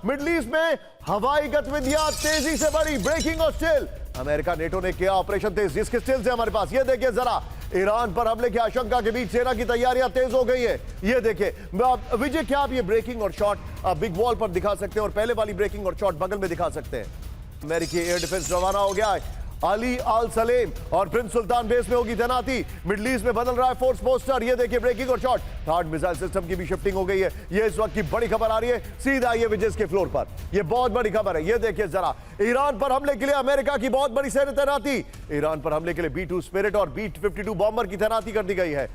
Middle east में हवाई गतिविधियां तेजी से बढ़ी, ब्रेकिंग और स्टिल अमेरिका नेटो ने किया ऑपरेशन तेज, जिसके स्टिल से हमारे पास ये देखिए जरा, ईरान पर हमले की आशंका के बीच सेना की तैयारियां तेज हो गई है। ये देखिए विजय, क्या आप ये ब्रेकिंग और शॉट बिग वॉल पर दिखा सकते हैं और पहले वाली ब्रेकिंग और शॉट बगल में दिखा सकते हैं? अमेरिकी एयर डिफेंस रवाना हो गया है, अली अल सलेम और प्रिंस सुल्तान बेस में होगी तैनाती। मिडिल ईस्ट में बदल रहा है फोर्स पोस्टर, ये देखिए ब्रेकिंग और शॉट, थर्ड मिसाइल सिस्टम की भी शिफ्टिंग हो गई है। ये इस वक्त की बड़ी खबर आ रही है, सीधा ये विजय के फ्लोर पर, ये बहुत बड़ी खबर है। ये देखिए जरा, ईरान पर हमले के लिए अमेरिका की बहुत बड़ी सैन्य तैनाती, ईरान पर हमले के लिए B-2 स्पिरिट और B-52 बॉम्बर की तैनाती कर दी गई है।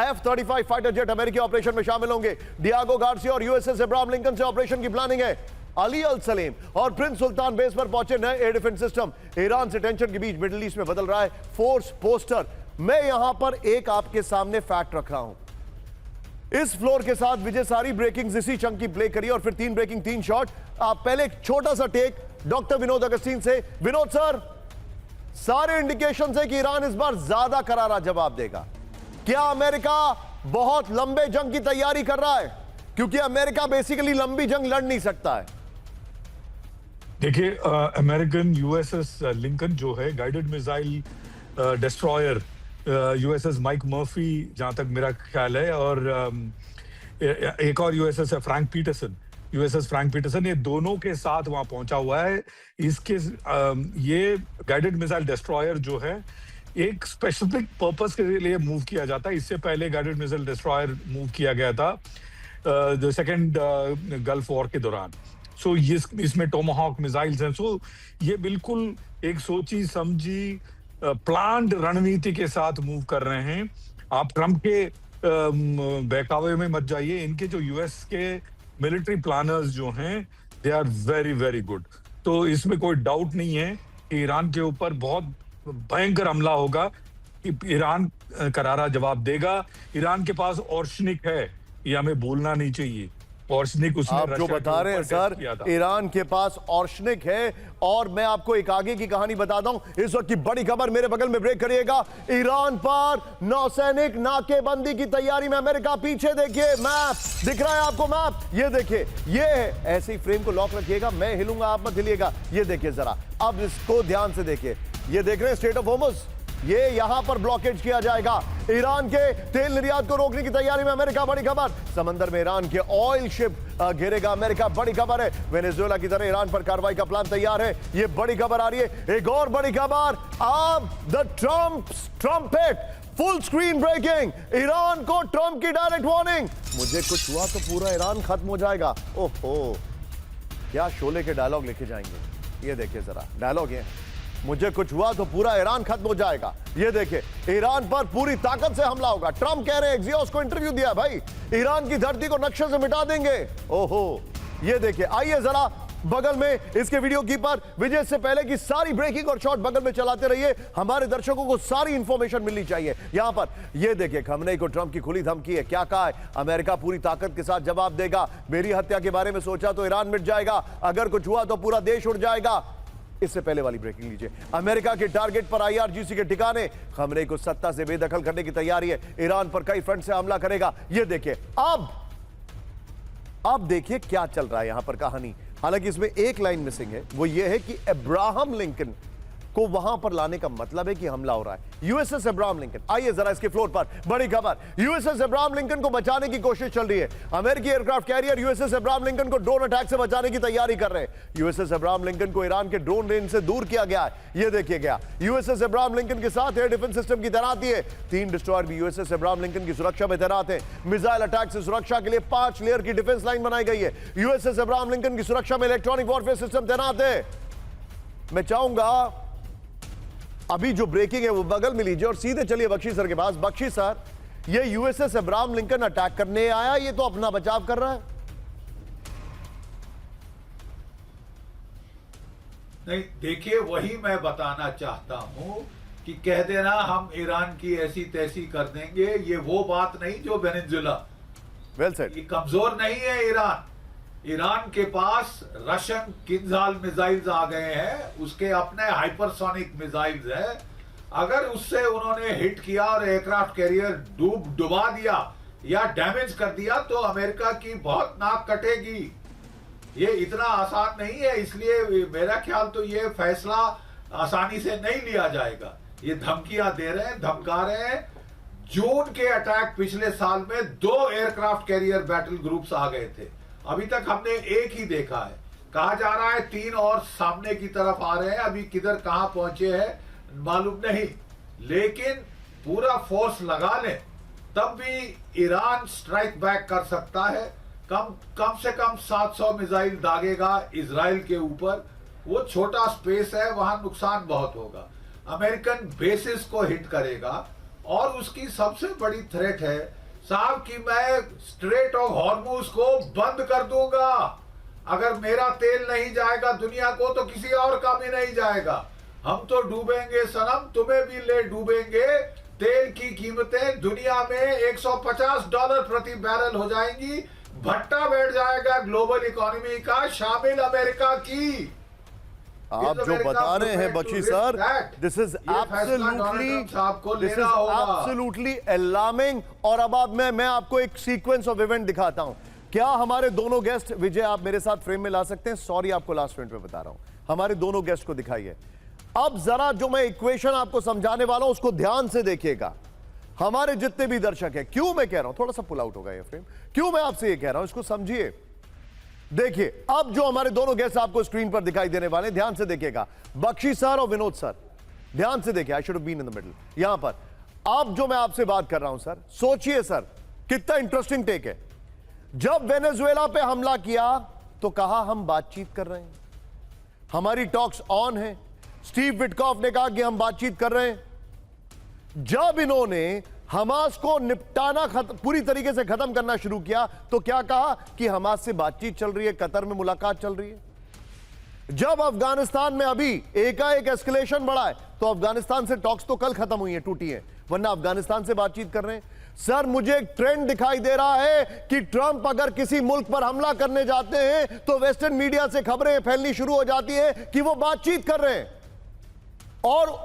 F-35 फाइटर जेट अमेरिकी ऑपरेशन में शामिल होंगे। डियागो गार्सिया और USS अब्राहम लिंकन से ऑपरेशन की प्लानिंग है। अली अल सलेम और प्रिंस सुल्तान बेस पर पहुंचे नए एयर डिफेंस सिस्टम। ईरान से टेंशन के बीच मिडिल ईस्ट में बदल रहा है फोर्स पोस्टर। मैं यहां पर एक आपके सामने फैक्ट रख रहा हूं। इस फ्लोर के साथ विजय सारी ब्रेकिंग इसी चंक की प्ले करी और फिर 3 ब्रेकिंग 3 शॉट। आप पहले एक छोटा सा टेक डॉक्टर विनोद अगस्तीन से। विनोद सर, सारे इंडिकेशन है कि ईरान इस बार ज्यादा करारा जवाब देगा। क्या अमेरिका बहुत लंबे जंग की तैयारी कर रहा है? क्योंकि अमेरिका बेसिकली लंबी जंग लड़ नहीं सकता है। देखिए, अमेरिकन USS लिंकन जो है guided missile destroyer, USS Mike Murphy जहां तक मेरा ख्याल है, और एक और USS है Frank Peterson, USS Frank Peterson, ये दोनों के साथ वहां पहुंचा हुआ है। इसके ये गाइडेड मिसाइल डिस्ट्रॉयर जो है एक स्पेसिफिक पर्पस के लिए मूव किया जाता है। इससे पहले गाइडेड मिसाइल डिस्ट्रॉयर मूव किया गया था जो सेकेंड गल्फ वॉर के दौरान। सो इसमें टोमाहॉक मिसाइल्स हैं। सो ये बिल्कुल एक सोची समझी प्लान्ड रणनीति के साथ मूव कर रहे हैं। आप ट्रंप के बहकावे में मत जाइए। इनके जो यूएस के मिलिट्री प्लानर्स जो हैं, they are very very good. तो इसमें कोई डाउट नहीं है कि ईरान के ऊपर बहुत भयंकर हमला होगा, कि ईरान करारा जवाब देगा। ईरान के पास ऑर्शनिक है, ये हमें भूलना नहीं चाहिए। ऑर्शनिक उसने आप जो बता रहे हैं सर, ईरान के पास ऑर्शनिक है। और मैं आपको एक आगे की कहानी बताता हूं। इस वक्त की बड़ी खबर, मेरे बगल में ब्रेक करिएगा। ईरान पर नौसैनिक नाकेबंदी की तैयारी में अमेरिका। पीछे देखिए मैप दिख रहा है आपको, मैप ये देखिए, ये ऐसे ही फ्रेम को लॉक रखिएगा, मैं हिलूंगा आप मत हिलिएगा। ये देखिए जरा, अब इसको ध्यान से देखिए, ये देख रहे हैं स्ट्रेट ऑफ होर्मुज, ये यहां पर ब्लॉकेज किया जाएगा। ईरान के तेल निर्यात को रोकने की तैयारी में अमेरिका। बड़ी खबर, समंदर में ईरान के ऑयल शिप घेरेगा अमेरिका। बड़ी खबर है, वेनेजुएला की तरह ईरान पर कार्रवाई का प्लान तैयार है। ये बड़ी खबर आ रही है। एक और बड़ी खबर, अब the trumpet, full screen breaking, Iran को ट्रंप की डायरेक्ट वार्निंग, मुझे कुछ हुआ तो पूरा ईरान खत्म हो जाएगा। ओहो, क्या शोले के डायलॉग लिखे जाएंगे। ये देखिए जरा डायलॉग है, मुझे कुछ हुआ तो पूरा ईरान खत्म हो जाएगा। ये देखिए, ईरान पर पूरी ताकत से हमला होगा। ट्रंप कह रहे हैं, एक्सियोस को इंटरव्यू दिया, भाई ईरान की धरती को नक्शे से मिटा देंगे। ओहो, ये देखिए, आइए जरा बगल में इसके वीडियो कीपर विजय से पहले की सारी ब्रेकिंग और शॉट बगल में चलाते रहिए। हमारे दर्शकों को सारी इंफॉर्मेशन मिलनी चाहिए। यहां पर ये देखिए, खमनेई को ट्रंप की खुली धमकी है। क्या कहा है? अमेरिका पूरी ताकत के साथ जवाब देगा। मेरी हत्या के बारे में सोचा तो ईरान मिट जाएगा, अगर कुछ हुआ तो पूरा देश उड़ जाएगा। इससे पहले वाली ब्रेकिंग लीजिए, अमेरिका के टारगेट पर IRGC के ठिकाने। खमनेई को सत्ता से बेदखल करने की तैयारी है। ईरान पर कई फ्रंट से हमला करेगा। ये देखिए, अब देखिए क्या चल रहा है यहां पर कहानी। हालांकि इसमें एक लाइन मिसिंग है, वो ये है कि अब्राहम लिंकन को वहां पर लाने का मतलब है कि हमला हो रहा है। USS अब्राहम लिंकन, आइए जरा इसके फ्लोर पर बड़ी खबर, USS अब्राहम लिंकन को बचाने की कोशिश चल रही है। अमेरिकी aircraft carrier USS Abraham Lincoln को ड्रोन अटैक से बचाने की तैयारी कर रहे हैं। USS अब्राहम लिंकन को ईरान के ड्रोन रेंज से दूर किया गया है। ये देखिए गया, USS अब्राहम लिंकन के साथ एयर डिफेंस सिस्टम की तैनाती है। 3 डिस्ट्रॉयर भी USS अब्राहम लिंकन की सुरक्षा में तैनात है। मिसाइल अटैक से सुरक्षा के लिए 5 लेयर की डिफेंस लाइन बनाई गई है। USS अब्राहम लिंकन की सुरक्षा में इलेक्ट्रॉनिक वॉरफेयर सिस्टम तैनात है। मैं चाहूंगा अभी जो ब्रेकिंग है वो बगल में लीजिए और सीधे चलिए बख्शी सर के पास। बख्शी सर, ये USS अब्राहम लिंकन अटैक करने आया, ये तो अपना बचाव कर रहा है। नहीं, देखिए, वही मैं बताना चाहता हूं कि कह देना हम ईरान की ऐसी तैसी कर देंगे, ये वो बात नहीं जो वेनेजुएला। Well said. ये कमजोर नहीं है ईरान। ईरान के पास रशियन किंजाल मिसाइल्स आ गए हैं, उसके अपने हाइपरसोनिक मिसाइल्स हैं। अगर उससे उन्होंने हिट किया और एयरक्राफ्ट कैरियर डुबा दिया या डैमेज कर दिया तो अमेरिका की बहुत नाक कटेगी। ये इतना आसान नहीं है, इसलिए मेरा ख्याल तो ये फैसला आसानी से नहीं लिया जाएगा। ये धमकियां दे रहे हैं, धमका रहे हैं। जून के अटैक पिछले साल में 2 एयरक्राफ्ट कैरियर बैटल ग्रुप्स आ गए थे, अभी तक हमने एक ही देखा है। कहा जा रहा है 3 और सामने की तरफ आ रहे हैं, अभी किधर कहां पहुंचे हैं मालूम नहीं, लेकिन पूरा फोर्स लगा लें तब भी ईरान स्ट्राइक बैक कर सकता है। कम से कम 700 मिसाइल दागेगा इजराइल के ऊपर। वो छोटा स्पेस है, वहां नुकसान बहुत होगा। अमेरिकन बेसिस को हिट करेगा और उसकी सबसे बड़ी थ्रेट है साहब कि मैं स्ट्रेट ऑफ हॉर्मुज को बंद कर दूंगा। अगर मेरा तेल नहीं जाएगा दुनिया को तो किसी और का भी नहीं जाएगा। हम तो डूबेंगे सनम, तुम्हें भी ले डूबेंगे। तेल की कीमतें दुनिया में $150 प्रति बैरल हो जाएंगी। भट्टा बैठ जाएगा ग्लोबल इकोनॉमी का, शामिल अमेरिका की। आप जो बता रहे हैं Bakshi sir, this is absolutely alarming. और अब मैं आपको एक सीक्वेंस ऑफ इवेंट दिखाता हूं। क्या हमारे दोनों गेस्ट, विजय आप मेरे साथ फ्रेम में ला सकते हैं? सॉरी आपको लास्ट मिनट में बता रहा हूं, हमारे दोनों गेस्ट को दिखाइए। अब जरा जो मैं इक्वेशन आपको समझाने वाला हूं उसको ध्यान से देखिएगा। हमारे जितने भी दर्शक हैं, क्यों मैं कह रहा हूं, थोड़ा सा पुल आउट होगा ये फ्रेम, क्यों मैं आपसे ये कह रहा हूं इसको समझिए। देखिए अब जो हमारे दोनों गेस्ट आपको स्क्रीन पर दिखाई देने वाले, ध्यान से देखिएगा। बख्शी सर और विनोद सर, ध्यान से देखिए। I should have been in the middle. यहां पर अब जो मैं आपसे बात कर रहा हूं सर, सोचिए सर कितना इंटरेस्टिंग टेक है। जब वेनेजुएला पे हमला किया तो कहा हम बातचीत कर रहे हैं, हमारी टॉक्स ऑन है। स्टीव विटकॉफ ने कहा कि हम बातचीत कर रहे हैं। जब इन्होंने हमास को निपटाना पूरी तरीके से खत्म करना शुरू किया तो क्या कहा कि हमास से बातचीत चल रही है, कतर में मुलाकात चल रही है। जब अफगानिस्तान में अभी एकाएक एस्केलेशन बढ़ा है तो अफगानिस्तान से टॉक्स तो कल खत्म हुई है, टूटी है, वरना अफगानिस्तान से बातचीत कर रहे हैं। सर मुझे एक ट्रेंड दिखाई दे रहा है कि ट्रंप अगर किसी मुल्क पर हमला करने जाते हैं तो वेस्टर्न मीडिया से खबरें फैलनी शुरू हो जाती है कि वो बातचीत कर रहे हैं। और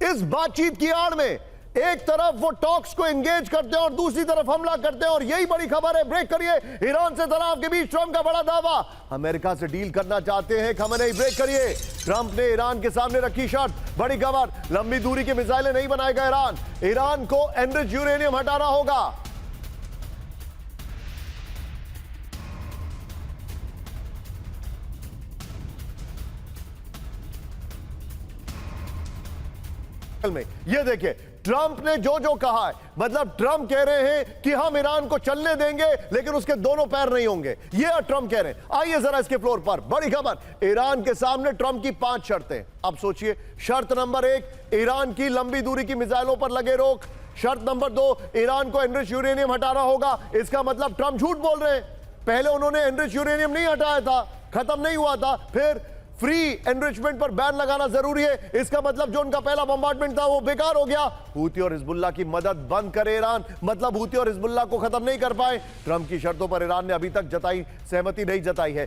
इस बातचीत की आड़ में एक तरफ वो टॉक्स को एंगेज करते हैं और दूसरी तरफ हमला करते हैं। और यही बड़ी खबर है, ब्रेक करिए। ईरान से तनाव के बीच ट्रंप का बड़ा दावा, अमेरिका से डील करना चाहते हैं खamenei। ब्रेक करिए। ट्रंप ने ईरान के सामने रखी शर्त, बड़ी खबर, लंबी दूरी की मिसाइलें नहीं बनाएगा ईरान, ईरान को एनरिच यूरेनियम हटाना होगा। में ये देखिए ट्रंप ने जो जो कहा है, मतलब ट्रंप कह रहे हैं कि हम ईरान को चलने देंगे लेकिन उसके दोनों पैर नहीं होंगे, ये ट्रंप कह रहे हैं। आइए जरा इसके फ्लोर पर, बड़ी खबर, ईरान के सामने ट्रंप की 5 शर्तें। अब सोचिए, शर्त नंबर 1, ईरान की लंबी दूरी की मिसाइलों पर लगे रोक। शर्त नंबर 2, ईरान को एनरिच यूरेनियम हटाना होगा। इसका मतलब ट्रंप झूठ बोल रहे हैं, पहले उन्होंने एनरिच यूरेनियम नहीं हटाया था, खत्म नहीं हुआ था। फिर फ्री एनरिचमेंट पर बैन लगाना जरूरी है, इसका मतलब जो उनका पहला बम्बार्डमेंट था वो बेकार हो गया। हूती और हिजबुल्लाह की मदद बंद करे ईरान, मतलब हूती और हिजबुल्लाह को खत्म नहीं कर पाए। ट्रंप की शर्तों पर ईरान ने अभी तक सहमति नहीं जताई है।